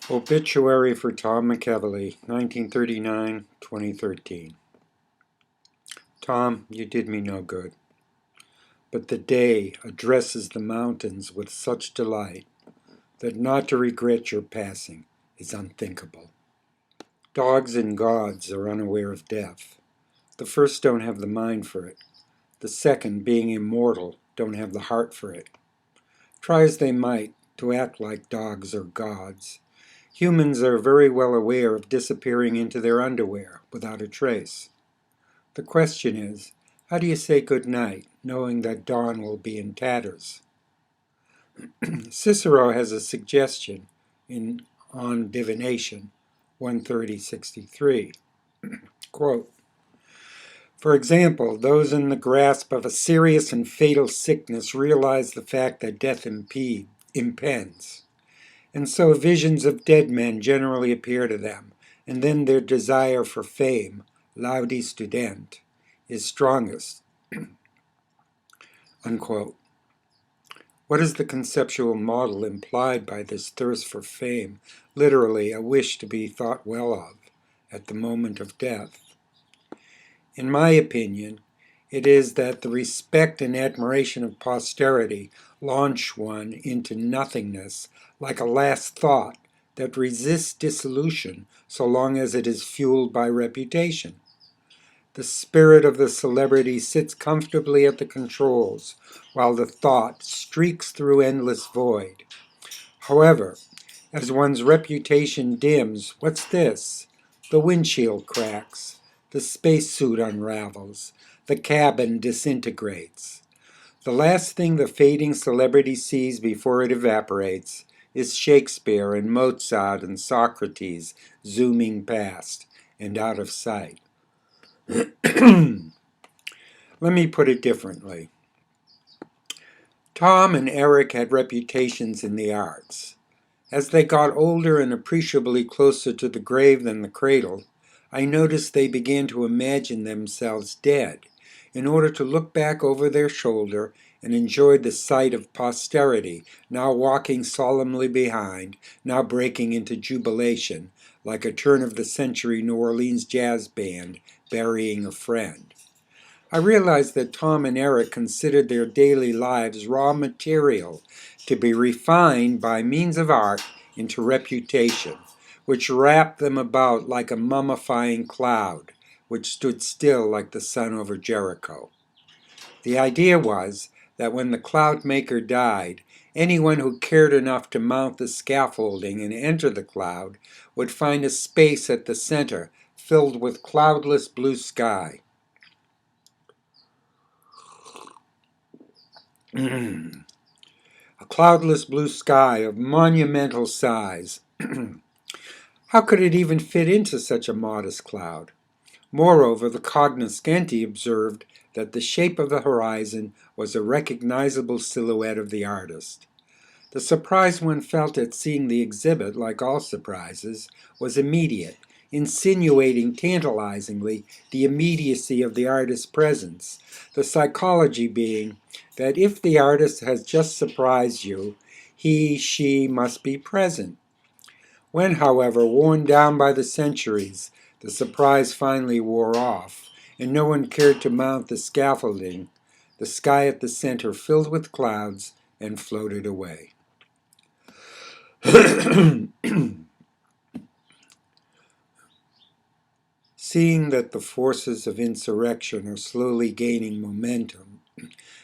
Obituary for Tom McEvilley, 1939-2013. Tom, you did me no good, but the day addresses the mountains with such delight that not to regret your passing is unthinkable. Dogs and gods are unaware of death. The first don't have the mind for it. The second, being immortal, don't have the heart for it. Try as they might to act like dogs or gods, humans are very well aware of disappearing into their underwear without a trace. The question is, how do you say good night, knowing that dawn will be in tatters? Cicero has a suggestion on divination, 130:63. Quote, for example, those in the grasp of a serious and fatal sickness realize the fact that death impends. And so visions of dead men generally appear to them, and then their desire for fame, laudi student, is strongest. Unquote. What is the conceptual model implied by this thirst for fame, literally a wish to be thought well of at the moment of death? In my opinion, it is that the respect and admiration of posterity launch one into nothingness like a last thought that resists dissolution so long as it is fueled by reputation. The spirit of the celebrity sits comfortably at the controls while the thought streaks through endless void. However, as one's reputation dims, what's this? The windshield cracks, the spacesuit unravels, the cabin disintegrates. The last thing the fading celebrity sees before it evaporates is Shakespeare and Mozart and Socrates zooming past and out of sight. Let me put it differently. Tom and Eric had reputations in the arts. As they got older and appreciably closer to the grave than the cradle, I noticed they began to imagine themselves dead in order to look back over their shoulder and enjoy the sight of posterity, now walking solemnly behind, now breaking into jubilation, like a turn-of-the-century New Orleans jazz band burying a friend. I realized that Tom and Eric considered their daily lives raw material to be refined by means of art into reputation, which wrapped them about like a mummifying cloud, which stood still like the sun over Jericho. The idea was that when the cloud maker died, anyone who cared enough to mount the scaffolding and enter the cloud would find a space at the center filled with cloudless blue sky. A cloudless blue sky of monumental size. How could it even fit into such a modest cloud? Moreover, the cognoscenti observed that the shape of the horizon was a recognizable silhouette of the artist. The surprise one felt at seeing the exhibit, like all surprises, was immediate, insinuating tantalizingly the immediacy of the artist's presence, the psychology being that if the artist has just surprised you, she must be present. When, however, worn down by the centuries, the surprise finally wore off, and no one cared to mount the scaffolding, the sky at the center filled with clouds and floated away. Seeing that the forces of insurrection are slowly gaining momentum,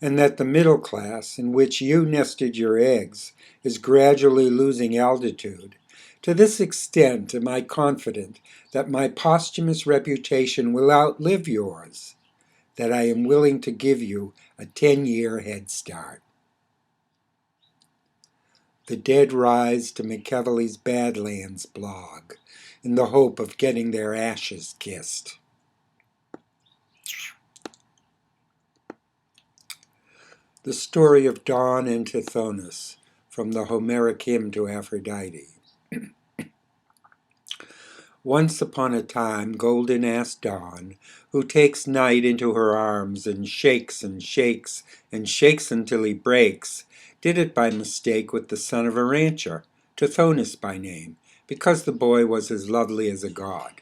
and that the middle class, in which you nested your eggs, is gradually losing altitude, to this extent am I confident that my posthumous reputation will outlive yours, that I am willing to give you a 10-year head start. The dead rise to McEvilley's Badlands blog in the hope of getting their ashes kissed. The story of Dawn and Tithonus, from the Homeric hymn to Aphrodite. Once upon a time, golden-ass Dawn, who takes night into her arms and shakes and shakes and shakes until he breaks, did it by mistake with the son of a rancher, Tithonus by name, because the boy was as lovely as a god.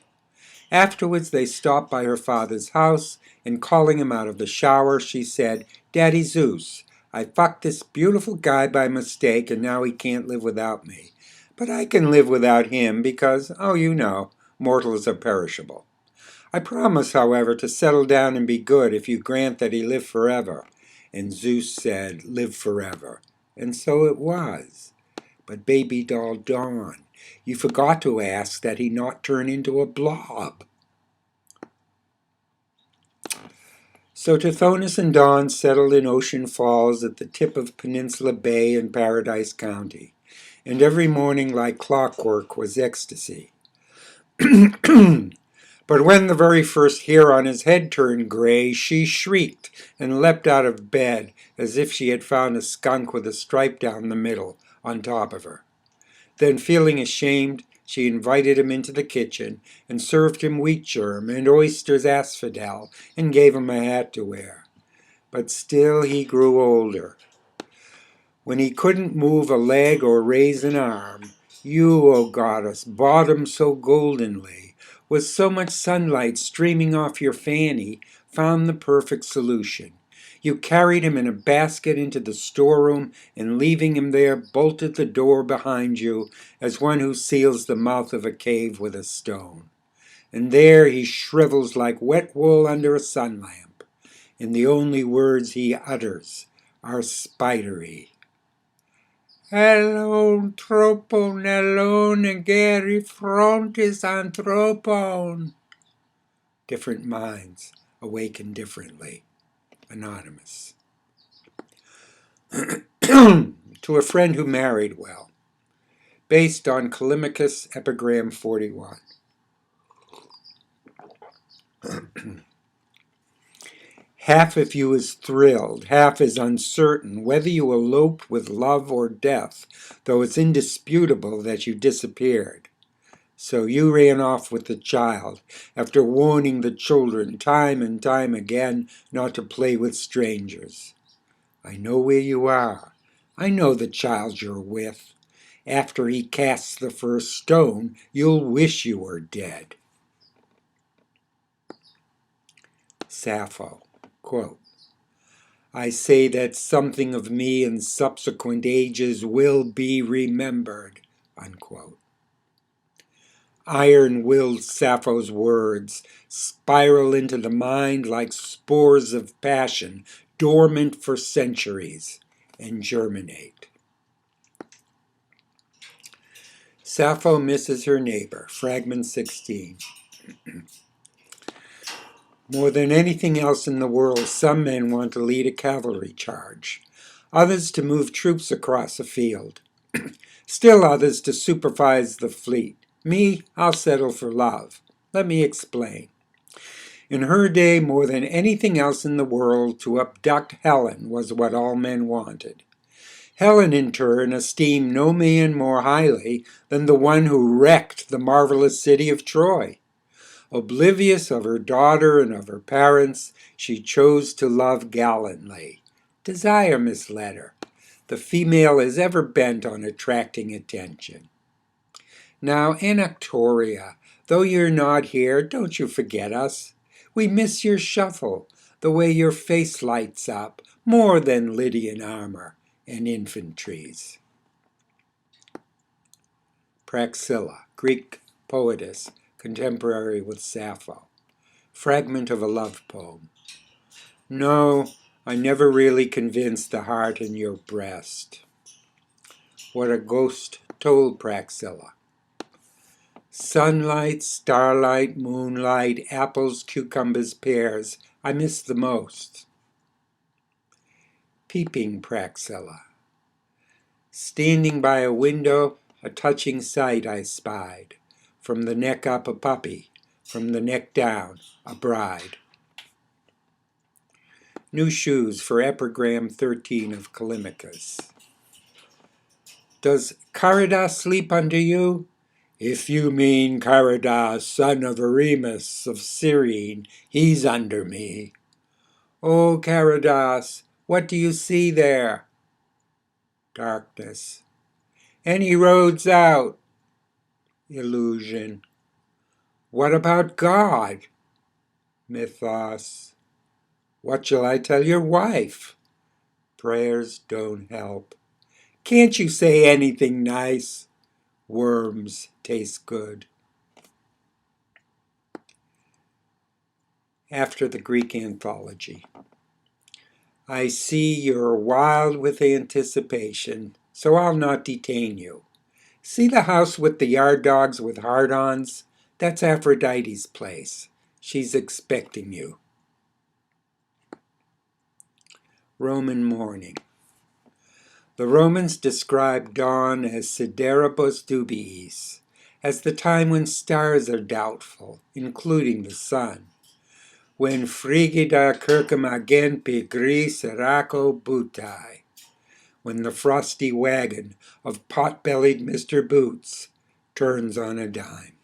Afterwards they stopped by her father's house, and calling him out of the shower, she said, "Daddy Zeus, I fucked this beautiful guy by mistake, and now he can't live without me. But I can live without him because, oh, you know, mortals are perishable. I promise, however, to settle down and be good if you grant that he live forever." And Zeus said, "Live forever." And so it was. But baby doll Dawn, you forgot to ask that he not turn into a blob. So Tithonus and Dawn settled in Ocean Falls at the tip of Peninsula Bay in Paradise County, and every morning like clockwork was ecstasy. But when the very first hair on his head turned gray, she shrieked and leapt out of bed as if she had found a skunk with a stripe down the middle on top of her. Then, feeling ashamed, she invited him into the kitchen and served him wheat germ and oysters asphodel and gave him a hat to wear. But still he grew older. When he couldn't move a leg or raise an arm, you, O goddess, bought him so goldenly, with so much sunlight streaming off your fanny, found the perfect solution. You carried him in a basket into the storeroom, and leaving him there, bolted the door behind you, as one who seals the mouth of a cave with a stone. And there he shrivels like wet wool under a sun lamp, and the only words he utters are spidery. Allon tropon, allon geri frontis anthropon. Different minds awaken differently. Anonymous. To a friend who married well. Based on Callimachus, Epigram 41. Half of you is thrilled, half is uncertain whether you eloped with love or death, though it's indisputable that you disappeared. So you ran off with the child, after warning the children time and time again not to play with strangers. I know where you are. I know the child you're with. After he casts the first stone, you'll wish you were dead. Sappho, quote, I say that something of me in subsequent ages will be remembered, unquote. Iron-willed Sappho's words spiral into the mind like spores of passion, dormant for centuries, and germinate. Sappho misses her neighbor, fragment 16. More than anything else in the world, some men want to lead a cavalry charge, others to move troops across a field, still others to supervise the fleet. Me, I'll settle for love. Let me explain. In her day, more than anything else in the world, to abduct Helen was what all men wanted. Helen, in turn, esteemed no man more highly than the one who wrecked the marvelous city of Troy. Oblivious of her daughter and of her parents, she chose to love gallantly. Desire misled her. The female is ever bent on attracting attention. Now, Anactoria, though you're not here, don't you forget us. We miss your shuffle, the way your face lights up, more than Lydian armor and infantries. Praxilla, Greek poetess, contemporary with Sappho. Fragment of a love poem. No, I never really convinced the heart in your breast. What a ghost told Praxilla. Sunlight, starlight, moonlight, apples, cucumbers, pears, I miss the most. Peeping Praxilla. Standing by a window, a touching sight I spied. From the neck up a puppy, from the neck down a bride. New shoes for epigram 13 of Callimachus. Does Caridas sleep under you? If you mean Caridas, son of Eremus of Cyrene, he's under me. Oh, Caridas, what do you see there? Darkness. Any roads out? Illusion. What about God? Mythos. What shall I tell your wife? Prayers don't help. Can't you say anything nice? Worms taste good. After the Greek anthology. I see you're wild with anticipation, so I'll not detain you. See the house with the yard dogs with hard-ons? That's Aphrodite's place. She's expecting you. Roman morning. The Romans described dawn as sideribus dubiis, as the time when stars are doubtful, including the sun. When frigida circum agent gris seraco butai. When the frosty wagon of pot-bellied Mr. Boots turns on a dime.